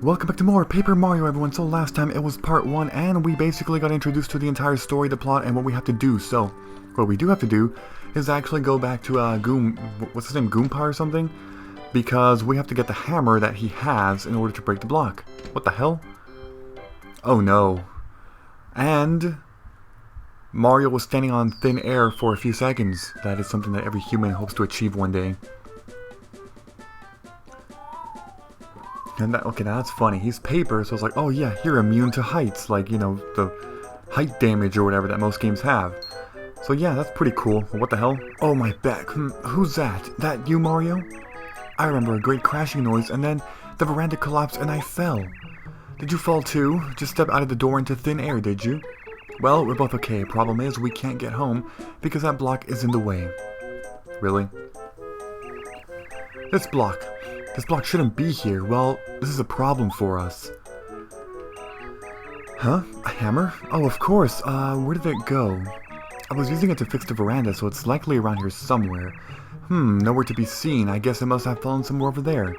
Welcome back to more Paper Mario, everyone. So last time it was part 1 and we basically got introduced to the entire story, the plot, and what we have to do. So what we do have to do is actually go back to what's his name, Goomba or something? Because we have to get the hammer that he has in order to break the block. What the hell? Oh no. And Mario was standing on thin air for a few seconds. That is something that every human hopes to achieve one day. And okay, now that's funny. He's paper, so it's like, oh yeah, you're immune to heights, like, you know, the height damage or whatever that most games have. So yeah, that's pretty cool. What the hell? Oh, my back. Who's that? That you, Mario? I remember a great crashing noise, and then the veranda collapsed and I fell. Did you fall too? Just step out of the door into thin air, did you? Well, we're both okay. Problem is, we can't get home because that block is in the way. Really? This block shouldn't be here. Well, this is a problem for us. Huh? A hammer? Oh, of course. Where did it go? I was using it to fix the veranda, so it's likely around here somewhere. Nowhere to be seen. I guess it must have fallen somewhere over there.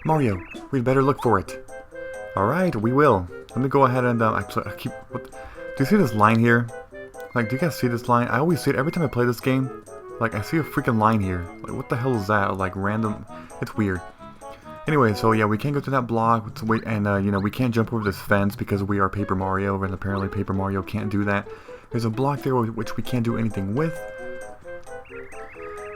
Mario, we'd better look for it. Alright, we will. Let me go ahead and, actually, do you see this line here? Like, do you guys see this line? I always see it every time I play this game. Like, I see a freaking line here. Like, what the hell is that? Like, random... It's weird. Anyway, so yeah, we can't go to that block, and you know, we can't jump over this fence because we are Paper Mario, and apparently Paper Mario can't do that. There's a block there which we can't do anything with.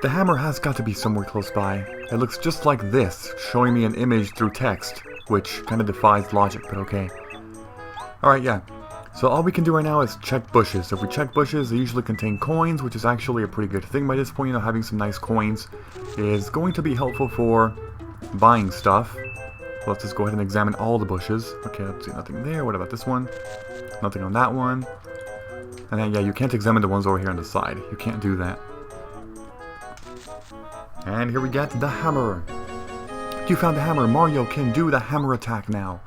The hammer has got to be somewhere close by. It looks just like this, showing me an image through text, which kind of defies logic, but okay. Alright, yeah. So all we can do right now is check bushes. If we check bushes, they usually contain coins, which is actually a pretty good thing by this point. You know, having some nice coins is going to be helpful for buying stuff. Let's just go ahead and examine all the bushes. Okay, let's see, nothing there. What about this one? Nothing on that one. And then, yeah, you can't examine the ones over here on the side. You can't do that. And here we get the hammer. You found the hammer. Mario can do the hammer attack now.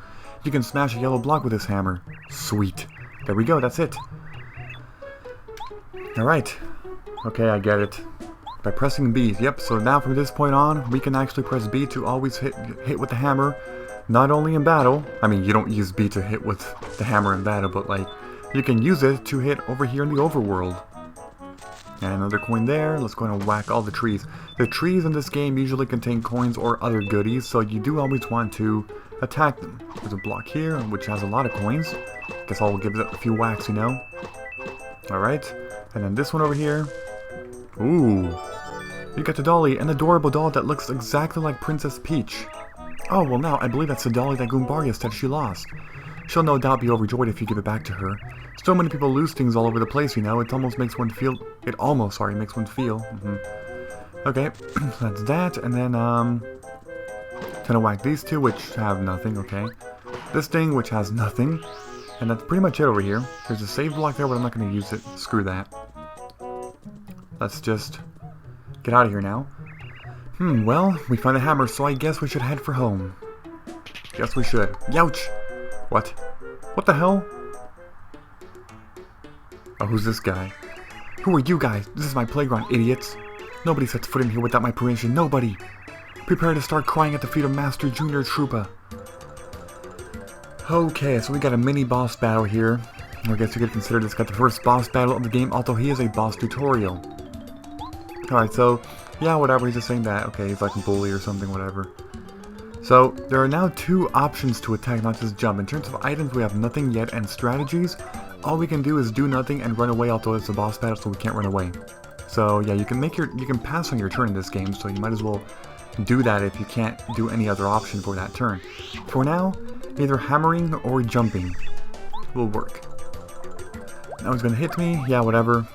You can smash a yellow block with this hammer. Sweet. There we go, that's it. Alright. Okay, I get it. By pressing B. Yep, so now from this point on, we can actually press B to always hit with the hammer. Not only in battle. I mean, you don't use B to hit with the hammer in battle, but like, you can use it to hit over here in the overworld. And another coin there. Let's go ahead and whack all the trees. The trees in this game usually contain coins or other goodies, so you do always want to attack them. There's a block here, which has a lot of coins. Guess I'll give it a few whacks, you know. Alright. And then this one over here. Ooh. You got the dolly, an adorable doll that looks exactly like Princess Peach. Oh, well now, I believe that's the dolly that Goombaria said she lost. She'll no doubt be overjoyed if you give it back to her. So many people lose things all over the place, you know. It almost makes one feel... makes one feel. Okay, that's that. And then, gonna whack these two, which have nothing, okay. This thing, which has nothing. And that's pretty much it over here. There's a save block there, but I'm not gonna use it. Screw that. Let's just get out of here now. Well, we found a hammer, so I guess we should head for home. Yes, we should. Youch! What? What the hell? Oh, who's this guy? Who are you guys? This is my playground, idiots. Nobody sets foot in here without my permission. Nobody! Prepare to start crying at the feet of Master Junior Troopa. Okay, so we got a mini boss battle here. I guess you could consider this got the first boss battle of the game, although he is a boss tutorial. Alright, so, yeah, whatever, he's just saying that. Okay, he's like a bully or something, whatever. So, there are now two options to attack, not just jump. In terms of items, we have nothing yet, and strategies, all we can do is do nothing and run away, although it's a boss battle, so we can't run away. So, yeah, you can pass on your turn in this game, so you might as well do that if you can't do any other option for that turn. For now, either hammering or jumping will work. Now he's gonna hit me, yeah, whatever.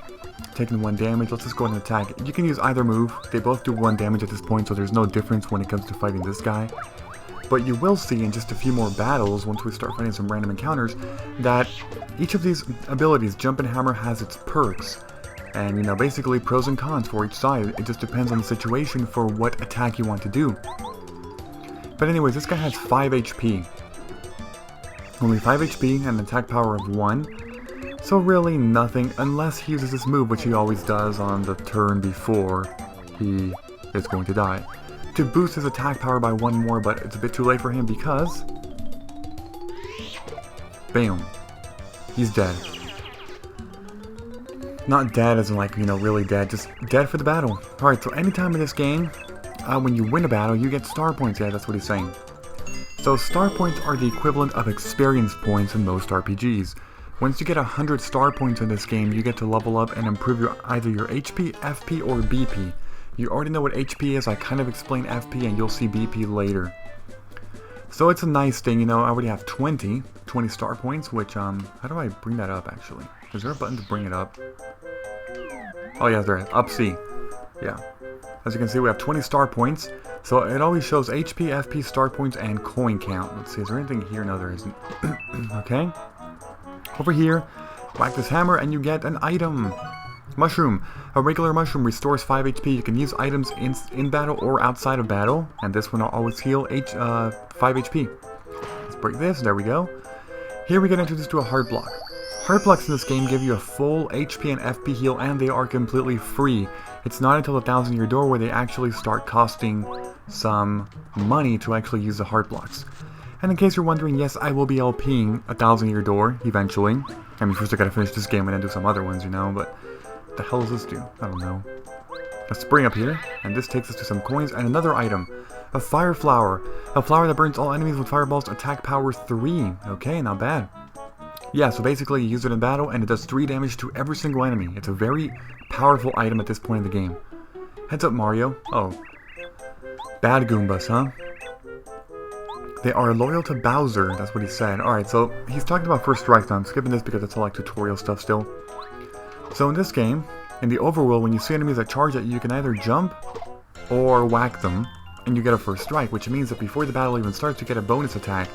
Taking 1 damage, let's just go ahead and attack. You can use either move, they both do 1 damage at this point, so there's no difference when it comes to fighting this guy. But you will see in just a few more battles, once we start fighting some random encounters, that each of these abilities, jump and hammer, has its perks. And, you know, basically pros and cons for each side. It just depends on the situation for what attack you want to do. But anyways, this guy has 5 HP. Only 5 HP and an attack power of 1. So really nothing, unless he uses this move, which he always does on the turn before he is going to die. to boost his attack power by 1 more, but it's a bit too late for him because... Bam. He's dead. Not dead as in like, you know, really dead, just dead for the battle. Alright, so anytime in this game, when you win a battle, you get star points. Yeah, that's what he's saying. So star points are the equivalent of experience points in most RPGs. Once you get 100 star points in this game, you get to level up and improve either your HP, FP, or BP. You already know what HP is, I kind of explain FP and you'll see BP later. So it's a nice thing, you know, I already have 20 star points, which, how do I bring that up actually? Is there a button to bring it up? Oh yeah, there is. Up C. Yeah. As you can see, we have 20 star points. So it always shows HP, FP, star points, and coin count. Let's see, is there anything here? No, there isn't. Okay. Over here, whack this hammer and you get an item. Mushroom. A regular mushroom restores 5 HP. You can use items in battle or outside of battle. And this one will always heal 5 HP. Let's break this. There we go. Here we get introduced to a heart block. Heart blocks in this game give you a full HP and FP heal, and they are completely free. It's not until the 1,000-year door where they actually start costing some money to actually use the heart blocks. And in case you're wondering, yes, I will be LPing a 1,000-year door eventually. I mean, first I gotta finish this game and then do some other ones, you know, but what the hell does this do? I don't know. A spring up here, and this takes us to some coins and another item. A fire flower. A flower that burns all enemies with fireballs, attack power 3. Okay, not bad. Yeah, so basically you use it in battle and it does 3 damage to every single enemy. It's a very powerful item at this point in the game. Heads up, Mario. Oh. Bad Goombas, huh? They are loyal to Bowser, that's what he said. Alright, so he's talking about first strikes now. I'm skipping this because it's all like tutorial stuff still. So in this game, in the overworld, when you see enemies that charge at you, you can either jump or whack them, and you get a first strike, which means that before the battle even starts, you get a bonus attack.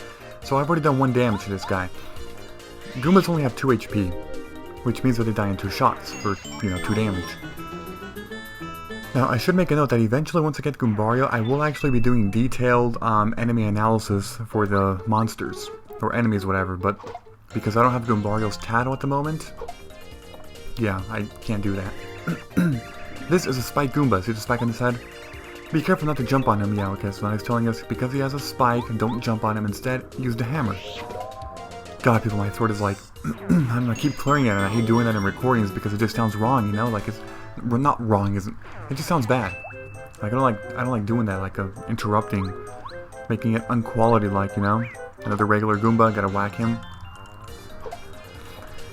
So I've already done 1 damage to this guy. Goombas only have 2 HP, which means that they die in 2 shots, for, you know, 2 damage. Now, I should make a note that eventually, once I get Goombario, I will actually be doing detailed enemy analysis for the monsters, or enemies, whatever, but because I don't have Goombario's tattle at the moment, yeah, I can't do that. This is a spike Goomba. See the spike on his head? Be careful not to jump on him. Yeah, okay, so now he's telling us, because he has a spike, don't jump on him. Instead, use the hammer. God, people, my throat is like, I don't know, I keep clearing it, and I hate doing that in recordings because it just sounds wrong, you know, like it's, well, not wrong, isn't, it just sounds bad. Like, I don't like doing that, like, interrupting, making it unquality-like, you know? Another regular Goomba, gotta whack him.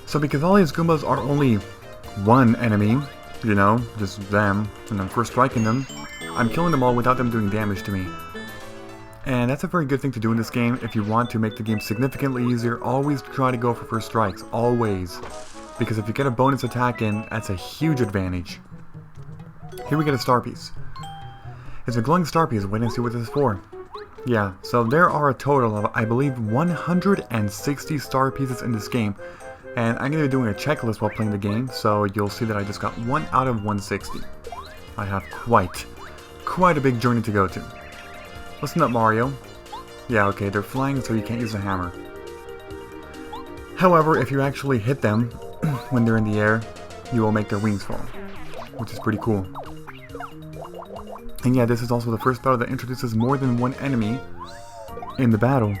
So because all these Goombas are only 1 enemy, you know, just them, and I'm first striking them, I'm killing them all without them doing damage to me. And that's a very good thing to do in this game. If you want to make the game significantly easier, always try to go for first strikes. Always. Because if you get a bonus attack in, that's a huge advantage. Here we get a star piece. It's a glowing star piece. Wait and see what this is for. Yeah, so there are a total of, I believe, 160 star pieces in this game. And I'm going to be doing a checklist while playing the game, so you'll see that I just got 1 out of 160. I have quite a big journey to go to. Listen up, Mario. Yeah, okay, they're flying, so you can't use a hammer. However, if you actually hit them when they're in the air, you will make their wings fall, which is pretty cool. And yeah, this is also the first battle that introduces more than 1 enemy in the battle.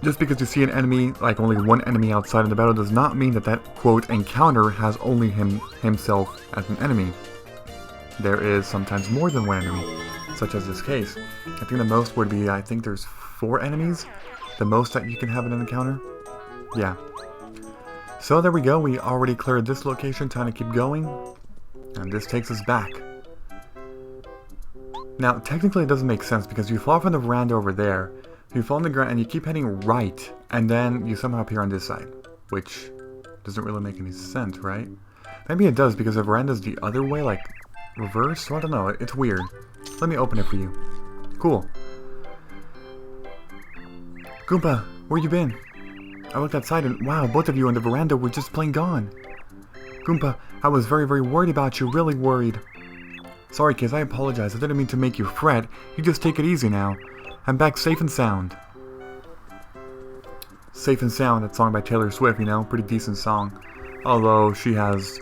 Just because you see an enemy, like only 1 enemy outside of the battle, does not mean that that, quote, encounter has only himself as an enemy. There is sometimes more than 1 enemy. Such as this case. I think the most would be, I think there's 4 enemies. The most that you can have in an encounter. Yeah. So there we go. We already cleared this location. Time to keep going. And this takes us back. Now, technically it doesn't make sense because you fall from the veranda over there. You fall on the ground and you keep heading right. And then you somehow appear on this side. Which doesn't really make any sense, right? Maybe it does because the veranda's the other way, like reverse? So I don't know. It's weird. Let me open it for you. Cool. Goomba, where you been? I looked outside and wow, both of you on the veranda were just plain gone. Goomba, I was very worried about you, really worried. Sorry kids, I apologize. I didn't mean to make you fret. You just take it easy now. I'm back safe and sound. Safe and Sound, that song by Taylor Swift, you know, pretty decent song. Although she has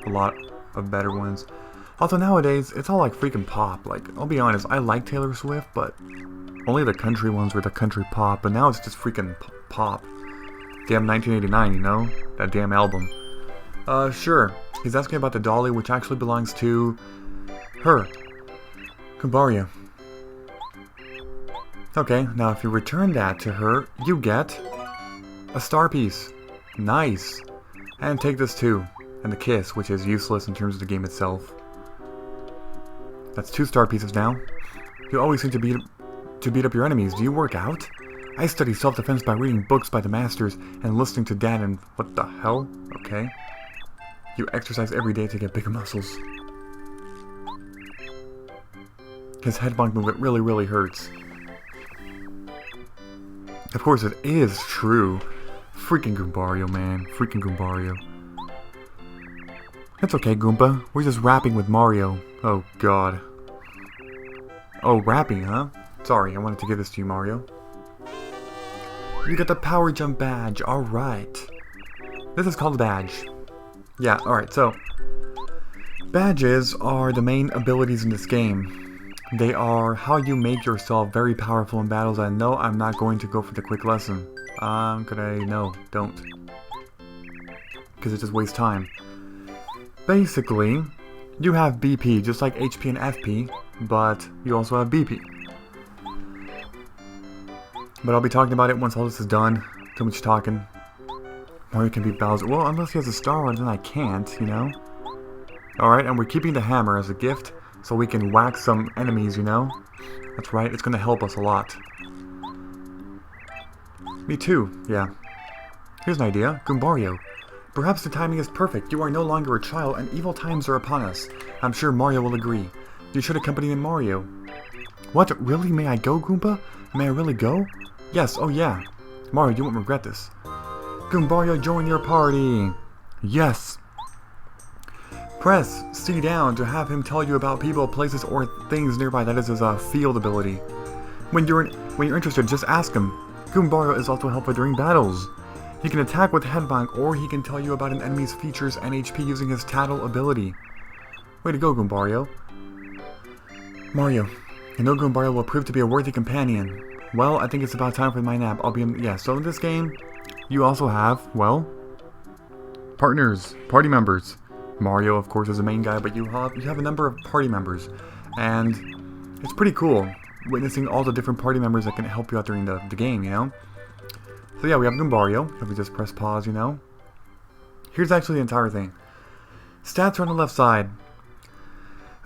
a lot of better ones. Although nowadays, it's all like freaking pop. Like, I'll be honest, I like Taylor Swift, but only the country ones were the country pop, but now it's just freaking pop. Damn 1989, you know? That damn album. Sure. He's asking about the dolly, which actually belongs to her. Goombaria. Okay, now if you return that to her, you get a star piece. Nice. And take this too. And the kiss, which is useless in terms of the game itself. That's 2 star pieces now. You always seem to beat up your enemies. Do you work out? I study self-defense by reading books by the masters and listening to Dad and... What the hell? Okay. You exercise every day to get bigger muscles. His head bonk movement really hurts. Of course it is true. Freaking Goombario, man. Freaking Goombario. It's okay, Goomba. We're just rapping with Mario. Oh, God. Oh, rapping, huh? Sorry, I wanted to give this to you, Mario. You get the Power Jump badge. Alright. This is called a badge. Yeah, alright, so... Badges are the main abilities in this game. They are how you make yourself very powerful in battles, and no, I'm not going to go for the quick lesson. No, don't. Because it just wastes time. Basically, you have BP, just like HP and FP, but you also have BP. But I'll be talking about it once all this is done. Too much talking. Mario can beat Bowser. Well, unless he has a Star Rod, then I can't, you know? Alright, and we're keeping the hammer as a gift, so we can whack some enemies, you know? That's right, it's gonna help us a lot. Me too, yeah. Here's an idea. Goombario. Perhaps the timing is perfect. You are no longer a child, and evil times are upon us. I'm sure Mario will agree. You should accompany Mario. What? Really? May I go, Goomba? May I really go? Yes, oh yeah. Mario, you won't regret this. Goombario, join your party! Yes! Press C down to have him tell you about people, places, or things nearby. That is his field ability. When you're interested, just ask him. Goombario is also helpful during battles. He can attack with Headbonk, or he can tell you about an enemy's features and HP using his Tattle ability. Way to go, Goombario. Mario, I know Goombario will prove to be a worthy companion. Well, I think it's about time for my nap. I'll be in... Yeah, so in this game, you also have, well, partners, party members. Mario, of course, is the main guy, but you have a number of party members. And it's pretty cool, witnessing all the different party members that can help you out during the game, you know? So yeah, we have Goombario, if we just press pause, you know? Here's actually the entire thing. Stats are on the left side.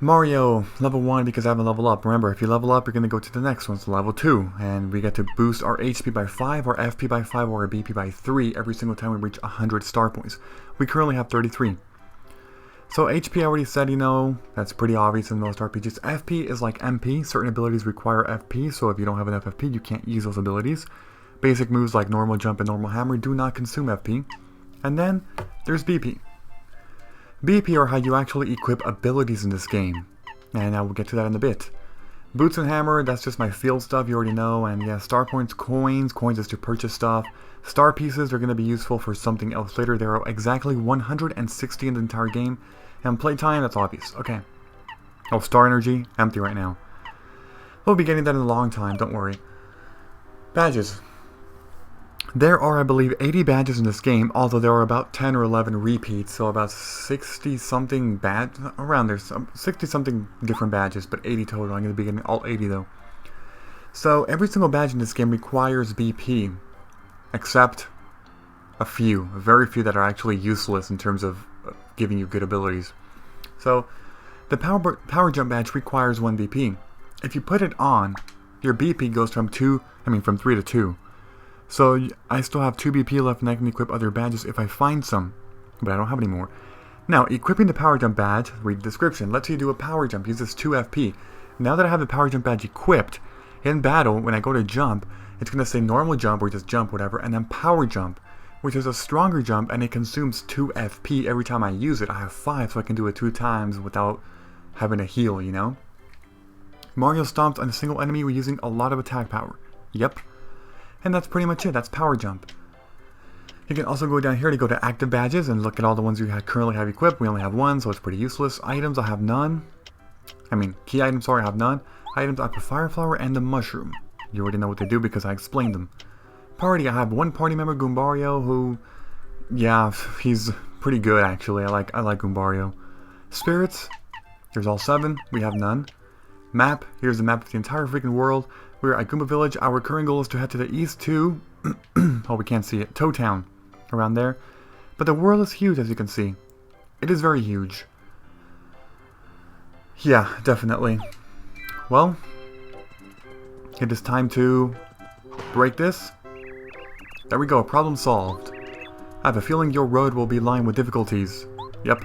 Mario, level 1 because I haven't leveled up. Remember, if you level up, you're going to go to the next one, so level 2. And we get to boost our HP by 5, our FP by 5, or our BP by 3 every single time we reach 100 star points. We currently have 33. So HP, I already said, you know, that's pretty obvious in most RPGs. FP is like MP. Certain abilities require FP, so if you don't have enough FP, you can't use those abilities. Basic moves like normal jump and normal hammer do not consume FP. And then, there's BP. BP are how you actually equip abilities in this game. And I will get to that in a bit. Boots and hammer, that's just my field stuff, you already know. And yeah, star points, coins is to purchase stuff. Star pieces are going to be useful for something else later. There are exactly 160 in the entire game. And playtime, that's obvious. Okay. Oh, star energy, empty right now. We'll be getting that in a long time, don't worry. Badges. There are, I believe, 80 badges in this game, although there are about 10 or 11 repeats, so about 60-something around there, 60-something different badges, but 80 total. I'm going to be getting all 80, though. So, every single badge in this game requires BP, except a few, very few that are actually useless in terms of giving you good abilities. So, the Power Jump badge requires 1 BP. If you put it on, your BP goes from 3 to 2. So I still have 2 BP left and I can equip other badges if I find some, but I don't have any more. Now, equipping the Power Jump badge, read the description, lets you do a Power Jump, uses 2 FP. Now that I have the Power Jump badge equipped, in battle, when I go to jump, it's going to say normal jump or just jump, whatever, and then Power Jump, which is a stronger jump and it consumes 2 FP every time I use it. I have 5, so I can do it 2 times without having to heal, you know? Mario stomps on a single enemy using a lot of attack power. Yep. And that's pretty much it. That's Power Jump. You can also go down here to go to active badges and look at all the ones you currently have equipped. We only have one, so it's pretty useless. Items, I have none. I mean, key items, sorry, I have none. Items, I have the fire flower and the mushroom. You already know what they do because I explained them. Party, I have one party member, Goombario, who, yeah, he's pretty good actually. I like Goombario. Spirits, there's all 7. We have none. Map, here's the map of the entire freaking world. We're at Goomba Village. Our recurring goal is to head to the east to, oh, we can't see it, Toad Town, around there. But the world is huge, as you can see. It is very huge. Yeah, definitely. Well, it is time to break this. There we go, problem solved. I have a feeling your road will be lined with difficulties. Yep.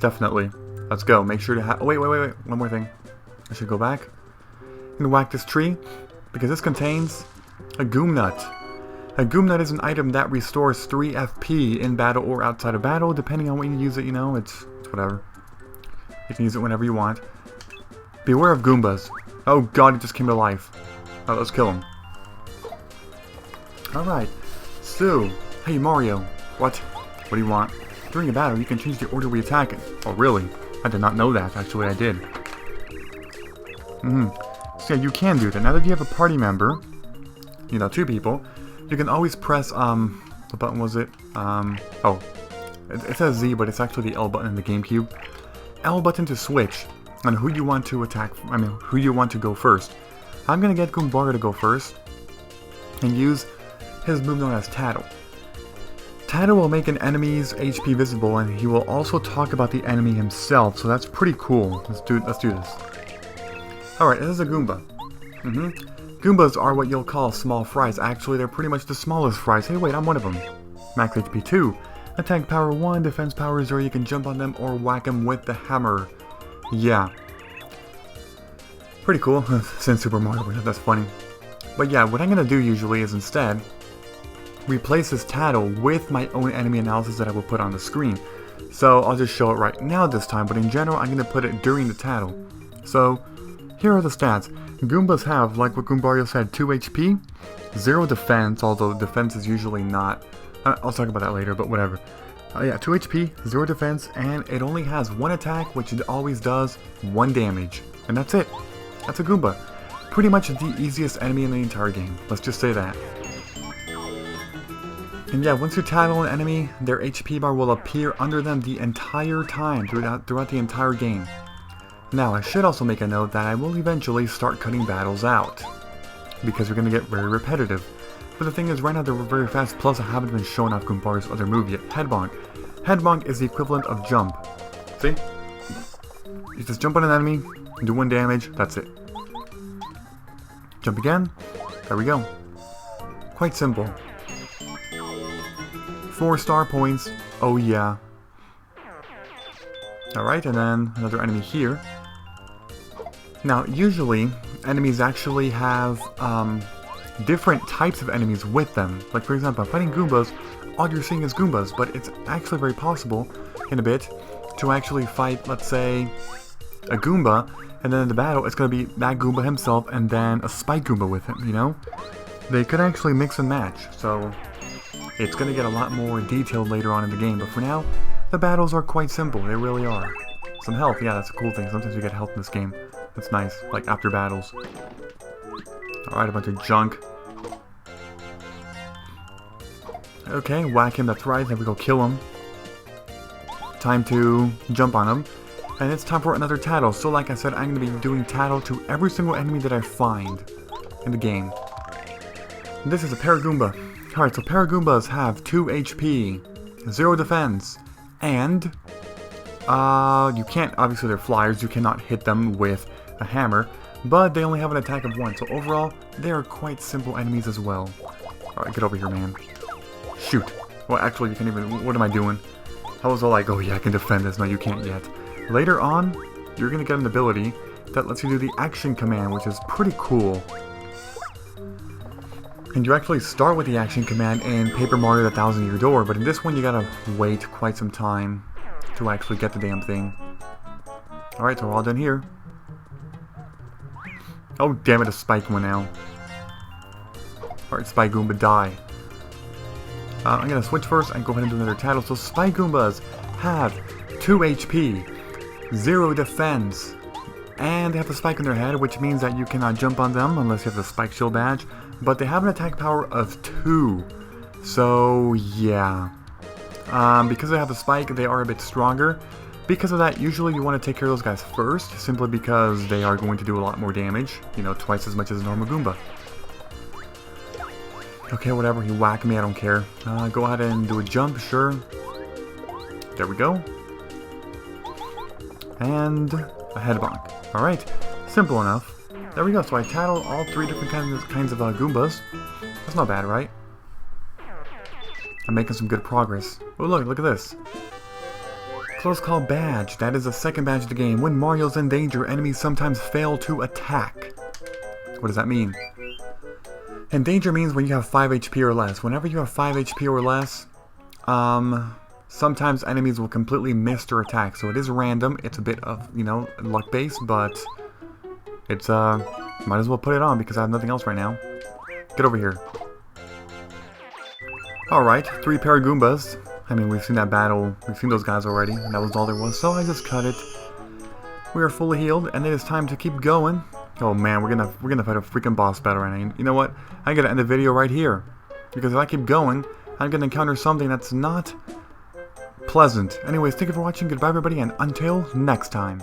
Definitely. Let's go. Make sure to have... Oh, wait. One more thing. I should go back. I'm gonna whack this tree, because this contains a Goom Nut. A Goom Nut is an item that restores 3 FP in battle or outside of battle, depending on when you use it, you know, it's whatever. You can use it whenever you want. Beware of Goombas. Oh god, it just came to life. Oh, let's kill him. Alright. So, hey Mario. What? What do you want? During a battle, you can change the order we attack in. Oh, really? I did not know that. Actually, I did. So yeah, you can do that. Now that you have a party member, you know, 2 people, you can always press, what button was it? Oh. It says Z, but it's actually the L button in the GameCube. L button to switch on who you want to attack, who you want to go first. I'm gonna get Goombario to go first, and use his move known as Tattle. Tattle will make an enemy's HP visible, and he will also talk about the enemy himself, so that's pretty cool. Let's do this. Alright, this is a Goomba. Goombas are what you'll call small fries. Actually, they're pretty much the smallest fries. Hey, wait, I'm one of them. Max HP 2. Attack power 1, defense power 0, you can jump on them or whack them with the hammer. Yeah. Pretty cool. Since Super Mario, that's funny. But yeah, what I'm gonna do usually is instead replace this Tattle with my own enemy analysis that I will put on the screen. So I'll just show it right now this time, but in general I'm gonna put it during the Tattle. So here are the stats. Goombas have, like what Goombario said, 2 HP, 0 defense, although defense is usually not. I'll talk about that later, but whatever. Yeah, 2 HP, 0 defense, and it only has 1 attack, which it always does 1 damage. And that's it. That's a Goomba. Pretty much the easiest enemy in the entire game. Let's just say that. And yeah, once you tattle an enemy, their HP bar will appear under them the entire time, throughout the entire game. Now, I should also make a note that I will eventually start cutting battles out, because they're going to get very repetitive. But the thing is, right now they're very fast, plus I haven't been showing off Goombario's other move yet, Head Bonk. Head Bonk is the equivalent of jump. See? You just jump on an enemy, do 1 damage, that's it. Jump again, there we go. Quite simple. 4 star points, oh yeah. Alright, and then another enemy here. Now, usually, enemies actually have different types of enemies with them. Like, for example, fighting Goombas, all you're seeing is Goombas, but it's actually very possible, in a bit, to actually fight, let's say, a Goomba, and then in the battle, it's going to be that Goomba himself, and then a Spike Goomba with him, you know? They could actually mix and match, so it's going to get a lot more detailed later on in the game, but for now, the battles are quite simple, they really are. Some health, yeah, that's a cool thing, sometimes you get health in this game. That's nice, like after battles. Alright, a bunch of junk. Okay, whack him, that's right, then we go kill him. Time to jump on him. And it's time for another Tattle. So like I said, I'm going to be doing Tattle to every single enemy that I find in the game. And this is a Paragoomba. Alright, so Paragoombas have 2 HP, 0 defense, and you can't, obviously they're flyers, you cannot hit them with a hammer, but they only have an attack of 1, so overall, they are quite simple enemies as well. Alright, get over here, man. Shoot. Well, actually, you can't even, what am I doing? I was all like, oh yeah, I can defend this. No, you can't yet. Later on, you're gonna get an ability that lets you do the action command, which is pretty cool. And you actually start with the action command in Paper Mario the Thousand Year Door, but in this one you gotta wait quite some time to actually get the damn thing. Alright, so we're all done here. Oh damn it, a Spike one now. Alright, Spike Goomba, die. I'm gonna switch first and go ahead and do another title. So Spike Goombas have 2 HP, 0 defense, and they have the spike in their head, which means that you cannot jump on them unless you have the spike shield badge. But they have an attack power of 2. So yeah. Because they have the spike, they are a bit stronger. Because of that, usually you want to take care of those guys first, simply because they are going to do a lot more damage. You know, twice as much as a normal Goomba. Okay, whatever, he whacked me, I don't care. Go ahead and do a jump, sure. There we go. And a head bonk. Alright, simple enough. There we go, so I tattled all 3 different kinds of Goombas. That's not bad, right? I'm making some good progress. Oh look at this. Close call badge. That is the second badge of the game. When Mario's in danger, enemies sometimes fail to attack. What does that mean? In danger means when you have 5 HP or less. Whenever you have 5 HP or less, sometimes enemies will completely miss their attack. So it is random. It's a bit of, you know, luck based, but it's, might as well put it on because I have nothing else right now. Get over here. Alright, 3 Paragoombas. I mean, we've seen that battle, we've seen those guys already, and that was all there was, so I just cut it. We are fully healed, and it is time to keep going. Oh man, we're gonna fight a freaking boss battle right now. You know what? I gotta end the video right here. Because if I keep going, I'm gonna encounter something that's not pleasant. Anyways, thank you for watching, goodbye everybody, and until next time.